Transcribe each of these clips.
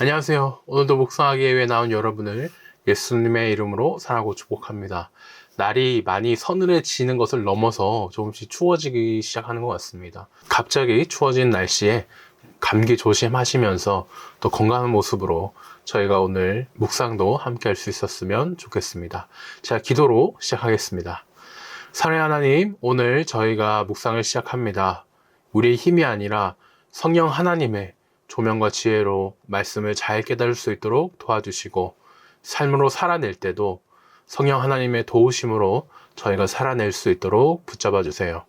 안녕하세요. 오늘도 묵상하기 위해 나온 여러분을 예수님의 이름으로 사랑하고 축복합니다. 날이 많이 서늘해지는 것을 넘어서 조금씩 추워지기 시작하는 것 같습니다. 갑자기 추워진 날씨에 감기 조심하시면서 또 건강한 모습으로 저희가 오늘 묵상도 함께 할 수 있었으면 좋겠습니다. 제가 기도로 시작하겠습니다. 사랑의 하나님, 오늘 저희가 묵상을 시작합니다. 우리의 힘이 아니라 성령 하나님의 조명과 지혜로 말씀을 잘 깨달을 수 있도록 도와주시고, 삶으로 살아낼 때도 성령 하나님의 도우심으로 저희가 살아낼 수 있도록 붙잡아 주세요.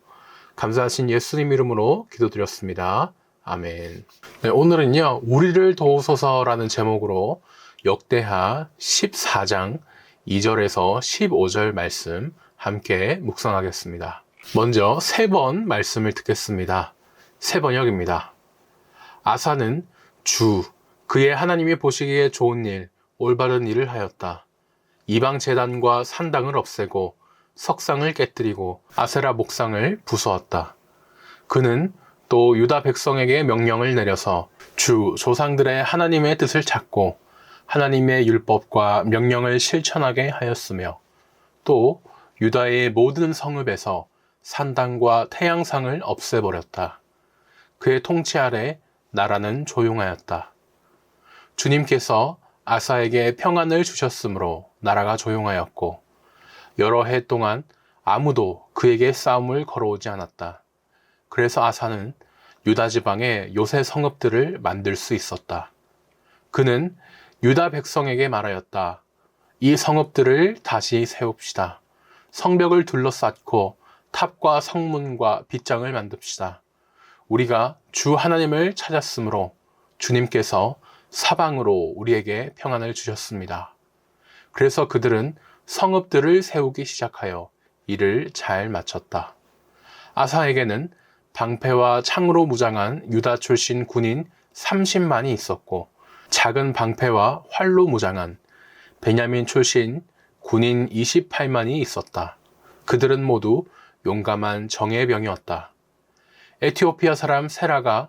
감사하신 예수님 이름으로 기도드렸습니다. 아멘. 네, 오늘은요, 우리를 도우소서라는 제목으로 역대하 14장 2절에서 15절 말씀 함께 묵상하겠습니다. 먼저 3번 말씀을 듣겠습니다. 3번역입니다. 아사는 주, 그의 하나님이 보시기에 좋은 일, 올바른 일을 하였다. 이방 제단과 산당을 없애고 석상을 깨뜨리고 아세라 목상을 부수었다. 그는 또 유다 백성에게 명령을 내려서 주 조상들의 하나님의 뜻을 찾고 하나님의 율법과 명령을 실천하게 하였으며, 또 유다의 모든 성읍에서 산당과 태양상을 없애버렸다. 그의 통치 아래 나라는 조용하였다. 주님께서 아사에게 평안을 주셨으므로 나라가 조용하였고, 여러 해 동안 아무도 그에게 싸움을 걸어오지 않았다. 그래서 아사는 유다 지방에 요새 성읍들을 만들 수 있었다. 그는 유다 백성에게 말하였다. 이 성읍들을 다시 세웁시다. 성벽을 둘러쌌고 탑과 성문과 빗장을 만듭시다. 우리가 주 하나님을 찾았으므로 주님께서 사방으로 우리에게 평안을 주셨습니다. 그래서 그들은 성읍들을 세우기 시작하여 일을 잘 마쳤다. 아사에게는 방패와 창으로 무장한 유다 출신 군인 30만이 있었고, 작은 방패와 활로 무장한 베냐민 출신 군인 28만이 있었다. 그들은 모두 용감한 정예병이었다. 에티오피아 사람 세라가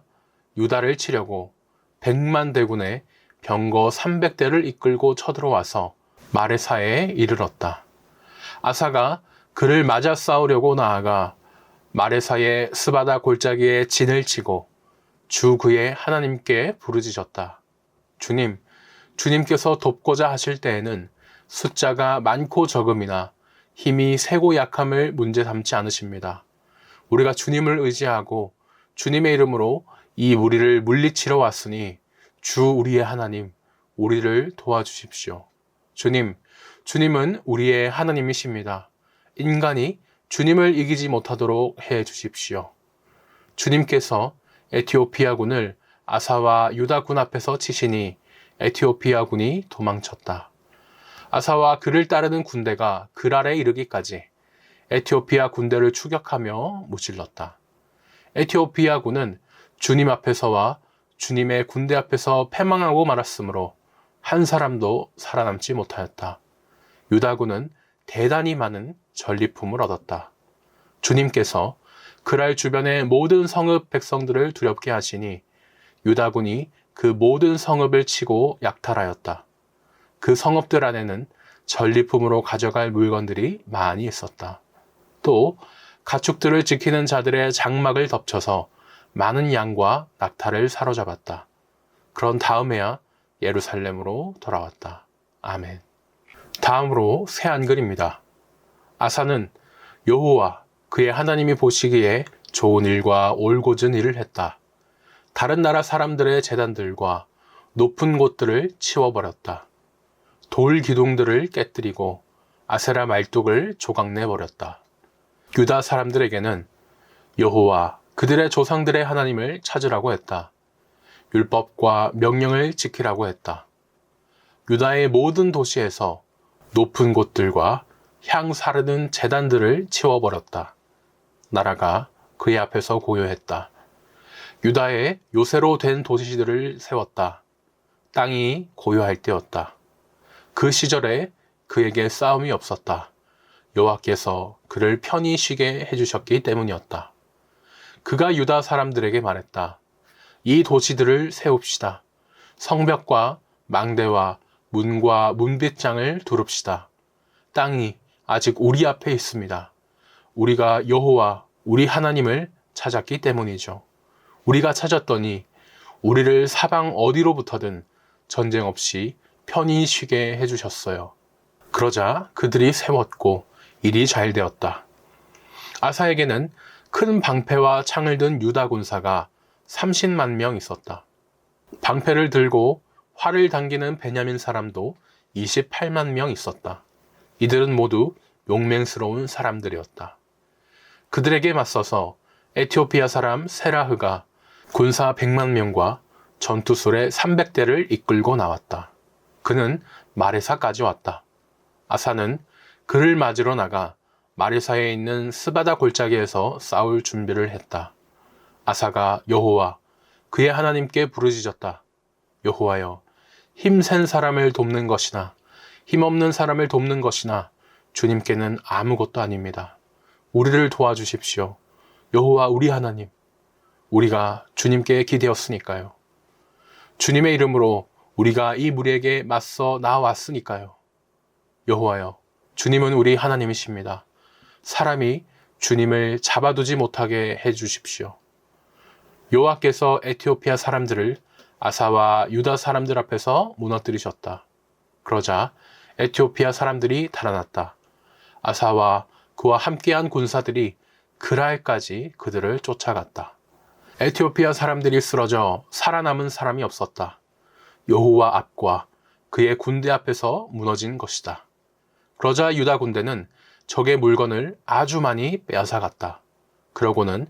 유다를 치려고 100만 대군의 병거 300대를 이끌고 쳐들어와서 마레사에 이르렀다. 아사가 그를 맞아 싸우려고 나아가 마레사의 스바다 골짜기에 진을 치고 주 그의 하나님께 부르짖었다. 주님, 주님께서 돕고자 하실 때에는 숫자가 많고 적음이나 힘이 세고 약함을 문제 삼지 않으십니다. 우리가 주님을 의지하고 주님의 이름으로 이 무리를 물리치러 왔으니 주 우리의 하나님, 우리를 도와주십시오. 주님은 우리의 하나님이십니다. 인간이 주님을 이기지 못하도록 해 주십시오. 주님께서 에티오피아군을 아사와 유다군 앞에서 치시니 에티오피아군이 도망쳤다. 아사와 그를 따르는 군대가 그랄에 이르기까지 에티오피아 군대를 추격하며 무찔렀다. 에티오피아군은 주님 앞에서와 주님의 군대 앞에서 패망하고 말았으므로 한 사람도 살아남지 못하였다. 유다군은 대단히 많은 전리품을 얻었다. 주님께서 그랄 주변의 모든 성읍 백성들을 두렵게 하시니 유다군이 그 모든 성읍을 치고 약탈하였다. 그 성읍들 안에는 전리품으로 가져갈 물건들이 많이 있었다. 또 가축들을 지키는 자들의 장막을 덮쳐서 많은 양과 낙타를 사로잡았다. 그런 다음에야 예루살렘으로 돌아왔다. 아멘. 다음으로 새 한글입니다. 아사는 여호와 그의 하나님이 보시기에 좋은 일과 올곧은 일을 했다. 다른 나라 사람들의 제단들과 높은 곳들을 치워버렸다. 돌 기둥들을 깨뜨리고 아세라 말뚝을 조각내버렸다. 유다 사람들에게는 여호와 그들의 조상들의 하나님을 찾으라고 했다. 율법과 명령을 지키라고 했다. 유다의 모든 도시에서 높은 곳들과 향 사르는 제단들을 치워버렸다. 나라가 그의 앞에서 고요했다. 유다에 요새로 된 도시들을 세웠다. 땅이 고요할 때였다. 그 시절에 그에게 싸움이 없었다. 여호와께서 그를 편히 쉬게 해주셨기 때문이었다. 그가 유다 사람들에게 말했다. 이 도시들을 세웁시다. 성벽과 망대와 문과 문빗장을 두릅시다. 땅이 아직 우리 앞에 있습니다. 우리가 여호와 우리 하나님을 찾았기 때문이죠. 우리가 찾았더니 우리를 사방 어디로부터든 전쟁 없이 편히 쉬게 해주셨어요. 그러자 그들이 세웠고 일이 잘 되었다. 아사에게는 큰 방패와 창을 든 유다 군사가 30만 명 있었다. 방패를 들고 활을 당기는 베냐민 사람도 28만 명 있었다. 이들은 모두 용맹스러운 사람들이었다. 그들에게 맞서서 에티오피아 사람 세라흐가 군사 100만 명과 전투수레 300대를 이끌고 나왔다. 그는 마레사까지 왔다. 아사는 그를 맞으러 나가 마레사에 있는 스바다 골짜기에서 싸울 준비를 했다. 아사가 여호와 그의 하나님께 부르짖었다. 여호와여, 힘센 사람을 돕는 것이나 힘없는 사람을 돕는 것이나 주님께는 아무것도 아닙니다. 우리를 도와주십시오. 여호와 우리 하나님, 우리가 주님께 기대었으니까요. 주님의 이름으로 우리가 이 무리에게 맞서 나왔으니까요. 여호와여, 주님은 우리 하나님이십니다. 사람이 주님을 잡아두지 못하게 해주십시오. 여호와께서 에티오피아 사람들을 아사와 유다 사람들 앞에서 무너뜨리셨다. 그러자 에티오피아 사람들이 달아났다. 아사와 그와 함께한 군사들이 그랄까지 그들을 쫓아갔다. 에티오피아 사람들이 쓰러져 살아남은 사람이 없었다. 여호와 앞과 그의 군대 앞에서 무너진 것이다. 그러자 유다 군대는 적의 물건을 아주 많이 빼앗아갔다. 그러고는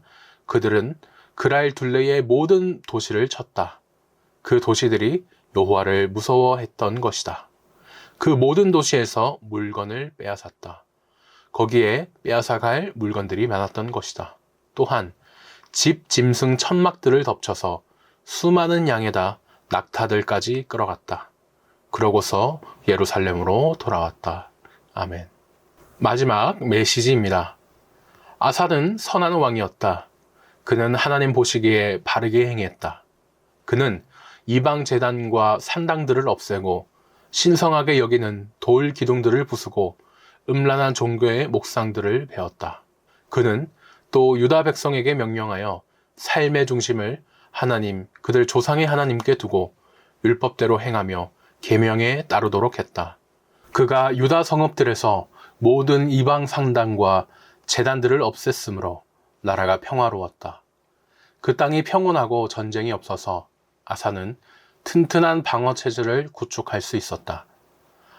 그들은 그랄 둘레의 모든 도시를 쳤다. 그 도시들이 여호와를 무서워했던 것이다. 그 모든 도시에서 물건을 빼앗았다. 거기에 빼앗아갈 물건들이 많았던 것이다. 또한 집 짐승 천막들을 덮쳐서 수많은 양에다 낙타들까지 끌어갔다. 그러고서 예루살렘으로 돌아왔다. 아멘. 마지막 메시지입니다. 아사는 선한 왕이었다. 그는 하나님 보시기에 바르게 행했다. 그는 이방 제단과 산당들을 없애고 신성하게 여기는 돌 기둥들을 부수고 음란한 종교의 목상들을 베었다. 그는 또 유다 백성에게 명령하여 삶의 중심을 하나님, 그들 조상의 하나님께 두고 율법대로 행하며 계명에 따르도록 했다. 그가 유다 성읍들에서 모든 이방 상당과 제단들을 없앴으므로 나라가 평화로웠다. 그 땅이 평온하고 전쟁이 없어서 아사는 튼튼한 방어 체제를 구축할 수 있었다.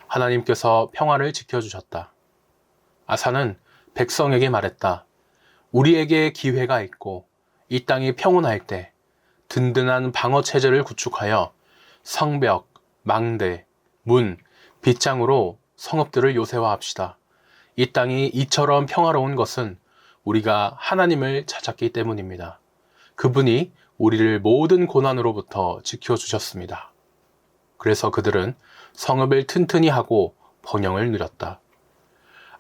하나님께서 평화를 지켜주셨다. 아사는 백성에게 말했다. 우리에게 기회가 있고 이 땅이 평온할 때 든든한 방어 체제를 구축하여 성벽, 망대, 문, 빗장으로 성읍들을 요새화합시다. 이 땅이 이처럼 평화로운 것은 우리가 하나님을 찾았기 때문입니다. 그분이 우리를 모든 고난으로부터 지켜주셨습니다. 그래서 그들은 성읍을 튼튼히 하고 번영을 누렸다.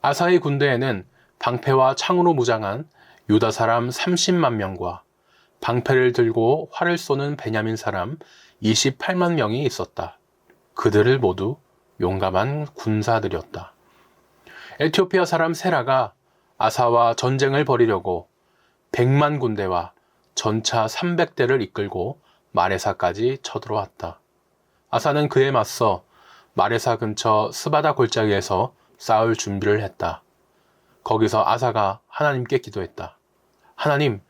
아사의 군대에는 방패와 창으로 무장한 유다 사람 30만 명과 방패를 들고 활을 쏘는 베냐민 사람 28만 명이 있었다. 그들을 모두 용감한 군사들이었다. 에티오피아 사람 세라가 아사와 전쟁을 벌이려고 100만 군대와 전차 300대를 이끌고 마레사까지 쳐들어왔다. 아사는 그에 맞서 마레사 근처 스바다 골짜기에서 싸울 준비를 했다. 거기서 아사가 하나님께 기도했다. 하나님,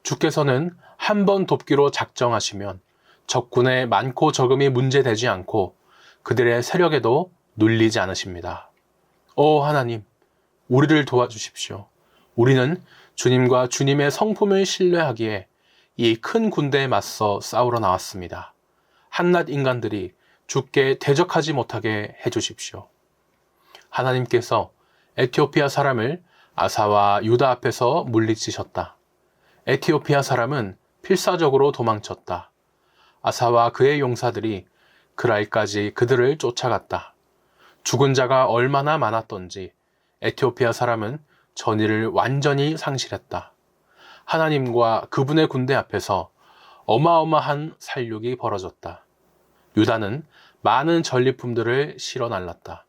주께서는 한 번 돕기로 작정하시면 적군의 많고 적음이 문제되지 않고 그들의 세력에도 눌리지 않으십니다. 오 하나님, 우리를 도와주십시오. 우리는 주님과 주님의 성품을 신뢰하기에 이 큰 군대에 맞서 싸우러 나왔습니다. 한낱 인간들이 주께 대적하지 못하게 해주십시오. 하나님께서 에티오피아 사람을 아사와 유다 앞에서 물리치셨다. 에티오피아 사람은 필사적으로 도망쳤다. 아사와 그의 용사들이 그랄까지 그들을 쫓아갔다. 죽은 자가 얼마나 많았던지 에티오피아 사람은 전의를 완전히 상실했다. 하나님과 그분의 군대 앞에서 어마어마한 살육이 벌어졌다. 유다는 많은 전리품들을 실어 날랐다.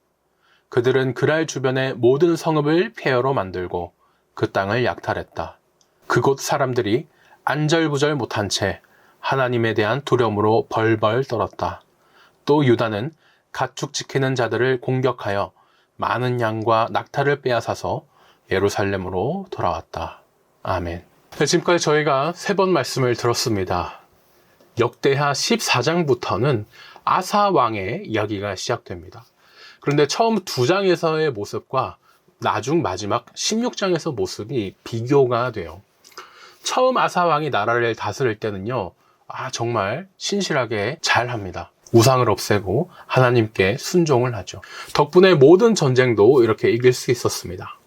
그들은 그랄 주변의 모든 성읍을 폐허로 만들고 그 땅을 약탈했다. 그곳 사람들이 안절부절 못한 채 하나님에 대한 두려움으로 벌벌 떨었다. 또 유다는 가축 지키는 자들을 공격하여 많은 양과 낙타를 빼앗아서 예루살렘으로 돌아왔다. 아멘. 네, 지금까지 저희가 3번 말씀을 들었습니다. 역대하 14장부터는 아사 왕의 이야기가 시작됩니다. 그런데 처음 2장에서의 모습과 나중 마지막 16장에서 모습이 비교가 돼요. 처음 아사 왕이 나라를 다스릴 때는요, 정말 신실하게 잘 합니다. 우상을 없애고 하나님께 순종을 하죠. 덕분에 모든 전쟁도 이렇게 이길 수 있었습니다.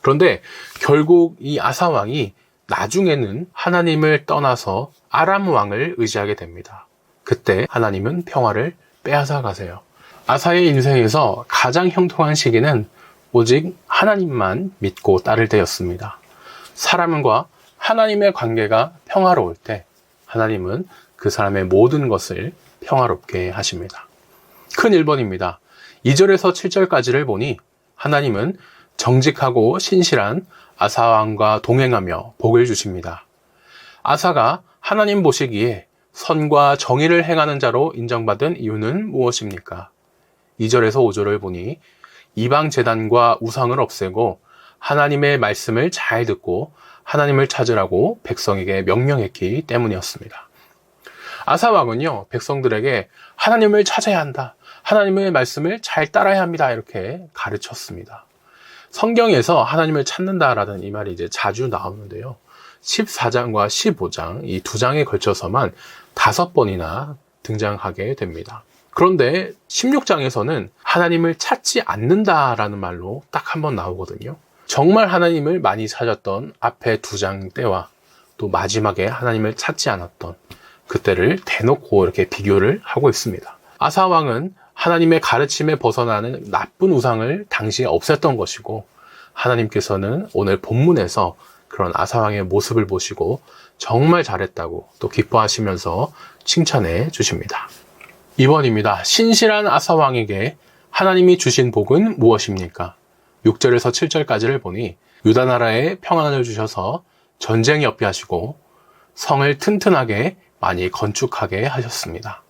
그런데 결국 이 아사 왕이 나중에는 하나님을 떠나서 아람 왕을 의지하게 됩니다. 그때 하나님은 평화를 빼앗아 가세요. 아사의 인생에서 가장 형통한 시기는 오직 하나님만 믿고 따를 때였습니다. 사람과 하나님의 관계가 평화로울 때 하나님은 그 사람의 모든 것을 평화롭게 하십니다. 큰 1번입니다. 2절에서 7절까지를 보니 하나님은 정직하고 신실한 아사 왕과 동행하며 복을 주십니다. 아사가 하나님 보시기에 선과 정의를 행하는 자로 인정받은 이유는 무엇입니까? 2절에서 5절을 보니 이방 제단과 우상을 없애고 하나님의 말씀을 잘 듣고 하나님을 찾으라고 백성에게 명령했기 때문이었습니다. 아사 왕은요, 백성들에게 하나님을 찾아야 한다, 하나님의 말씀을 잘 따라야 합니다, 이렇게 가르쳤습니다. 성경에서 하나님을 찾는다라는 이 말이 이제 자주 나오는데요. 14장과 15장, 이 2장에 걸쳐서만 5번이나 등장하게 됩니다. 그런데 16장에서는 하나님을 찾지 않는다라는 말로 딱 한 번 나오거든요. 정말 하나님을 많이 찾았던 앞에 2장 때와 또 마지막에 하나님을 찾지 않았던 그때를 대놓고 이렇게 비교를 하고 있습니다. 아사 왕은 하나님의 가르침에 벗어나는 나쁜 우상을 당시에 없앴던 것이고, 하나님께서는 오늘 본문에서 그런 아사 왕의 모습을 보시고 정말 잘했다고 또 기뻐하시면서 칭찬해 주십니다. 2번입니다. 신실한 아사 왕에게 하나님이 주신 복은 무엇입니까? 6절에서 7절까지를 보니 유다 나라에 평안을 주셔서 전쟁이 없게 하시고 성을 튼튼하게 많이 건축하게 하셨습니다.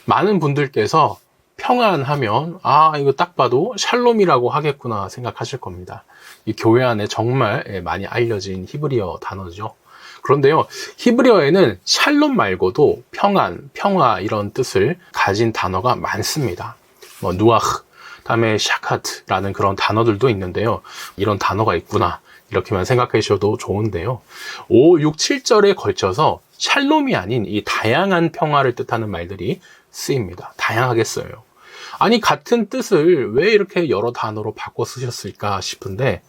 많은 분들께서 평안하면 이거 딱 봐도 샬롬이라고 하겠구나 생각하실 겁니다. 이 교회 안에 정말 많이 알려진 히브리어 단어죠. 그런데요, 히브리어에는 샬롬 말고도 평안, 평화 이런 뜻을 가진 단어가 많습니다. 누아흐, 다음에 샤카트라는 그런 단어들도 있는데요. 이런 단어가 있구나 이렇게만 생각해 주셔도 좋은데요. 5, 6, 7절에 걸쳐서 샬롬이 아닌 이 다양한 평화를 뜻하는 말들이 쓰입니다. 다양하게 써요. 아니, 같은 뜻을 왜 이렇게 여러 단어로 바꿔 쓰셨을까 싶은데,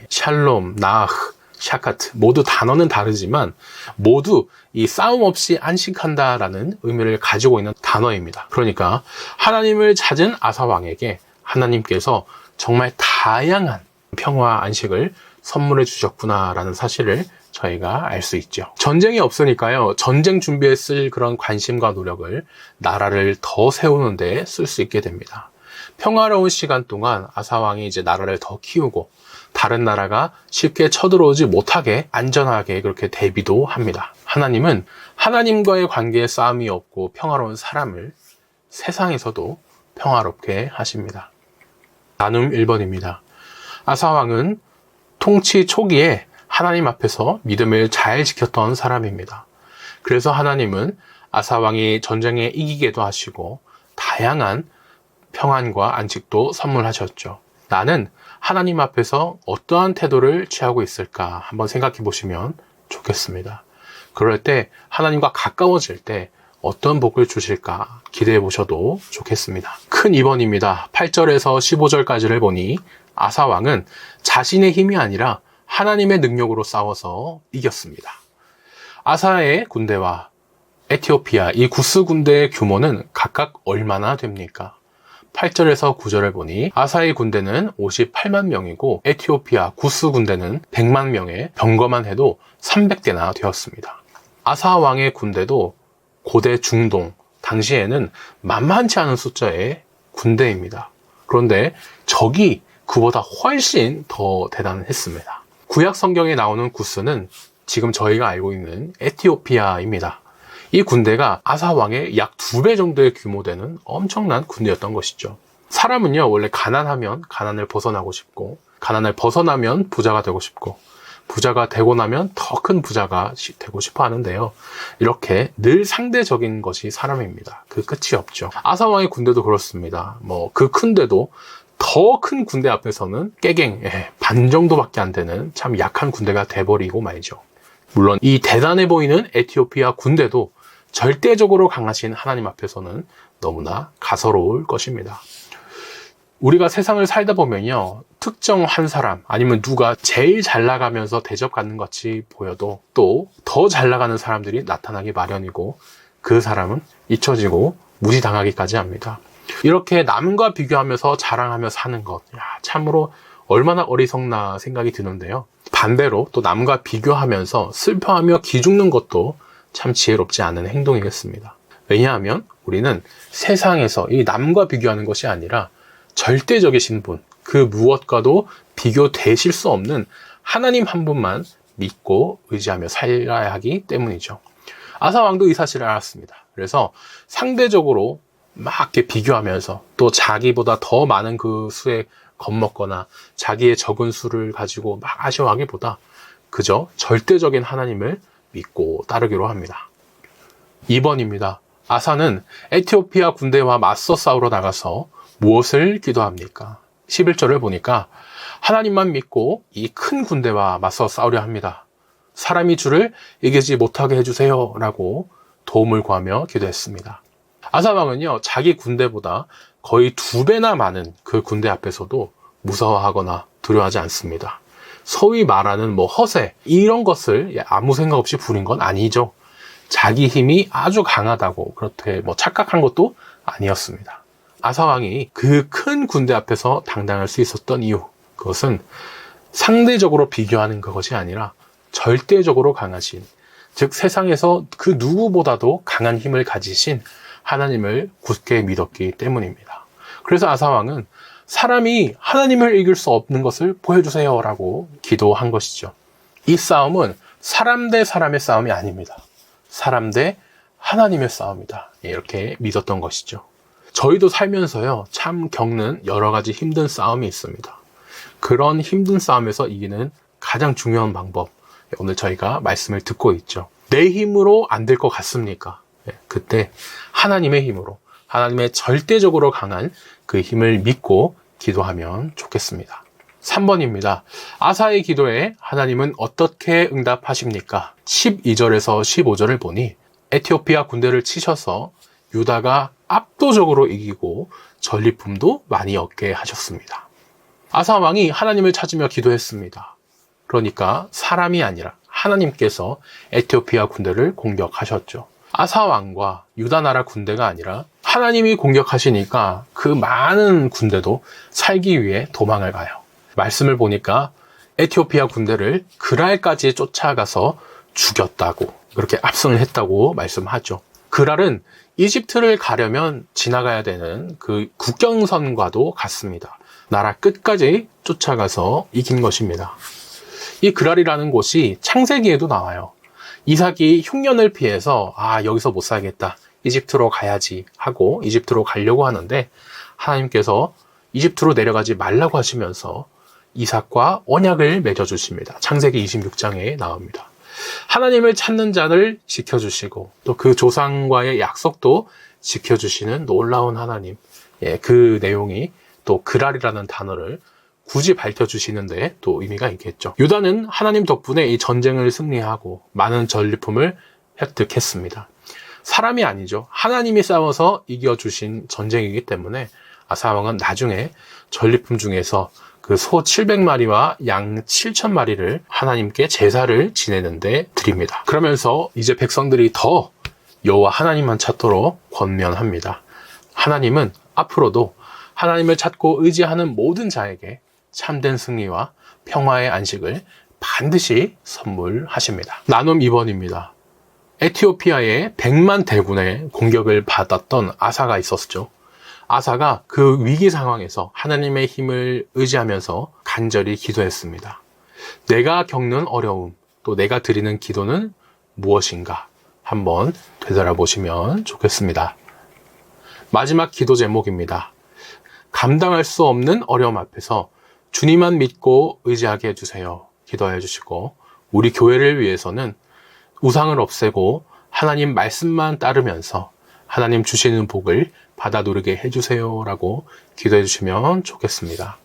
샬롬, 나흐, 샤카트 모두 단어는 다르지만 모두 이 싸움 없이 안식한다라는 의미를 가지고 있는 단어입니다. 그러니까 하나님을 찾은 아사 왕에게 하나님께서 정말 다양한 평화 안식을 선물해 주셨구나라는 사실을 저희가 알 수 있죠. 전쟁이 없으니까요, 전쟁 준비에 쓸 그런 관심과 노력을 나라를 더 세우는 데 쓸 수 있게 됩니다. 평화로운 시간 동안 아사 왕이 이제 나라를 더 키우고 다른 나라가 쉽게 쳐들어오지 못하게 안전하게 그렇게 대비도 합니다. 하나님은 하나님과의 관계에 싸움이 없고 평화로운 사람을 세상에서도 평화롭게 하십니다. 나눔 1번입니다. 아사 왕은 통치 초기에 하나님 앞에서 믿음을 잘 지켰던 사람입니다. 그래서 하나님은 아사 왕이 전쟁에 이기게도 하시고 다양한 평안과 안식도 선물하셨죠. 나는 하나님 앞에서 어떠한 태도를 취하고 있을까 한번 생각해 보시면 좋겠습니다. 그럴 때 하나님과 가까워질 때 어떤 복을 주실까 기대해 보셔도 좋겠습니다. 큰 2번입니다. 8절에서 15절까지를 보니 아사 왕은 자신의 힘이 아니라 하나님의 능력으로 싸워서 이겼습니다. 아사의 군대와 에티오피아 이 구스 군대의 규모는 각각 얼마나 됩니까? 8절에서 9절을 보니 아사의 군대는 58만 명이고 에티오피아 구스 군대는 100만 명에 병거만 해도 300대나 되었습니다. 아사 왕의 군대도 고대 중동, 당시에는 만만치 않은 숫자의 군대입니다. 그런데 적이 그보다 훨씬 더 대단했습니다. 구약 성경에 나오는 구스는 지금 저희가 알고 있는 에티오피아입니다. 이 군대가 아사 왕의 약 2배 정도의 규모 되는 엄청난 군대였던 것이죠. 사람은요, 원래 가난하면 가난을 벗어나고 싶고, 가난을 벗어나면 부자가 되고 싶고, 부자가 되고 나면 더 큰 부자가 되고 싶어 하는데요. 이렇게 늘 상대적인 것이 사람입니다. 그 끝이 없죠. 아사 왕의 군대도 그렇습니다. 그 큰데도 더 큰 군대 앞에서는 깨갱, 반 정도밖에 안 되는 참 약한 군대가 돼버리고 말이죠. 물론 이 대단해 보이는 에티오피아 군대도 절대적으로 강하신 하나님 앞에서는 너무나 가소로울 것입니다. 우리가 세상을 살다 보면요, 특정 한 사람 아니면 누가 제일 잘 나가면서 대접받는 것 같이 보여도 또 더 잘 나가는 사람들이 나타나기 마련이고, 그 사람은 잊혀지고 무시당하기까지 합니다. 이렇게 남과 비교하면서 자랑하며 사는 것, 참으로 얼마나 어리석나 생각이 드는데요. 반대로 또 남과 비교하면서 슬퍼하며 기죽는 것도 참 지혜롭지 않은 행동이겠습니다. 왜냐하면 우리는 세상에서 이 남과 비교하는 것이 아니라 절대적이신 분, 그 무엇과도 비교되실 수 없는 하나님 한 분만 믿고 의지하며 살아야 하기 때문이죠. 아사 왕도 이 사실을 알았습니다. 그래서 상대적으로 막 이렇게 비교하면서 또 자기보다 더 많은 그 수에 겁먹거나 자기의 적은 수를 가지고 막 아쉬워하기보다 그저 절대적인 하나님을 믿고 따르기로 합니다. 2번입니다. 아사는 에티오피아 군대와 맞서 싸우러 나가서 무엇을 기도합니까? 11절을 보니까 하나님만 믿고 이 큰 군대와 맞서 싸우려 합니다. 사람이 주를 이기지 못하게 해주세요 라고 도움을 구하며 기도했습니다. 아사 왕은요, 자기 군대보다 거의 2배나 많은 그 군대 앞에서도 무서워하거나 두려워하지 않습니다. 소위 말하는 허세, 이런 것을 아무 생각 없이 부린 건 아니죠. 자기 힘이 아주 강하다고 그렇게 착각한 것도 아니었습니다. 아사 왕이 그 큰 군대 앞에서 당당할 수 있었던 이유, 그것은 상대적으로 비교하는 그것이 아니라 절대적으로 강하신, 즉 세상에서 그 누구보다도 강한 힘을 가지신 하나님을 굳게 믿었기 때문입니다. 그래서 아사 왕은 사람이 하나님을 이길 수 없는 것을 보여주세요 라고 기도한 것이죠. 이 싸움은 사람 대 사람의 싸움이 아닙니다. 사람 대 하나님의 싸움이다, 이렇게 믿었던 것이죠. 저희도 살면서요, 참 겪는 여러 가지 힘든 싸움이 있습니다. 그런 힘든 싸움에서 이기는 가장 중요한 방법, 오늘 저희가 말씀을 듣고 있죠. 내 힘으로 안 될 것 같습니까? 그때 하나님의 힘으로, 하나님의 절대적으로 강한 그 힘을 믿고 기도하면 좋겠습니다. 3번입니다. 아사의 기도에 하나님은 어떻게 응답하십니까? 12절에서 15절을 보니 에티오피아 군대를 치셔서 유다가 압도적으로 이기고 전리품도 많이 얻게 하셨습니다. 아사 왕이 하나님을 찾으며 기도했습니다. 그러니까 사람이 아니라 하나님께서 에티오피아 군대를 공격하셨죠. 아사 왕과 유다 나라 군대가 아니라 하나님이 공격하시니까 그 많은 군대도 살기 위해 도망을 가요. 말씀을 보니까 에티오피아 군대를 그랄까지 쫓아가서 죽였다고, 그렇게 압승을 했다고 말씀하죠. 그랄은 이집트를 가려면 지나가야 되는 그 국경선과도 같습니다. 나라 끝까지 쫓아가서 이긴 것입니다. 이 그랄이라는 곳이 창세기에도 나와요. 이삭이 흉년을 피해서 여기서 못 살겠다, 이집트로 가야지 하고 이집트로 가려고 하는데 하나님께서 이집트로 내려가지 말라고 하시면서 이삭과 언약을 맺어주십니다. 창세기 26장에 나옵니다. 하나님을 찾는 자를 지켜주시고 또 그 조상과의 약속도 지켜주시는 놀라운 하나님, 그 내용이 또 그랄이라는 단어를 굳이 밝혀주시는데 또 의미가 있겠죠. 유다는 하나님 덕분에 이 전쟁을 승리하고 많은 전리품을 획득했습니다. 사람이 아니죠. 하나님이 싸워서 이겨주신 전쟁이기 때문에 아사 왕은 나중에 전리품 중에서 그 소 700마리와 양 7,000마리를 하나님께 제사를 지내는데 드립니다. 그러면서 이제 백성들이 더 여호와 하나님만 찾도록 권면합니다. 하나님은 앞으로도 하나님을 찾고 의지하는 모든 자에게 참된 승리와 평화의 안식을 반드시 선물하십니다. 나눔 2번입니다. 에티오피아의 100만 대군의 공격을 받았던 아사가 있었죠. 아사가 그 위기 상황에서 하나님의 힘을 의지하면서 간절히 기도했습니다. 내가 겪는 어려움, 또 내가 드리는 기도는 무엇인가? 한번 되돌아보시면 좋겠습니다. 마지막 기도 제목입니다. 감당할 수 없는 어려움 앞에서 주님만 믿고 의지하게 해주세요. 기도해 주시고, 우리 교회를 위해서는 우상을 없애고 하나님 말씀만 따르면서 하나님 주시는 복을 받아 누리게 해주세요 라고 기도해 주시면 좋겠습니다.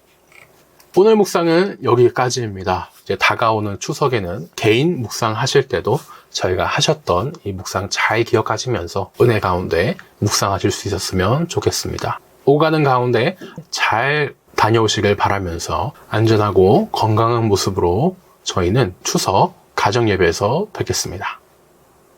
오늘 묵상은 여기까지입니다. 이제 다가오는 추석에는 개인 묵상 하실 때도 저희가 하셨던 이 묵상 잘 기억하시면서 은혜 가운데 묵상하실 수 있었으면 좋겠습니다. 오가는 가운데 잘 다녀오시길 바라면서 안전하고 건강한 모습으로 저희는 추석 가정 예배에서 뵙겠습니다.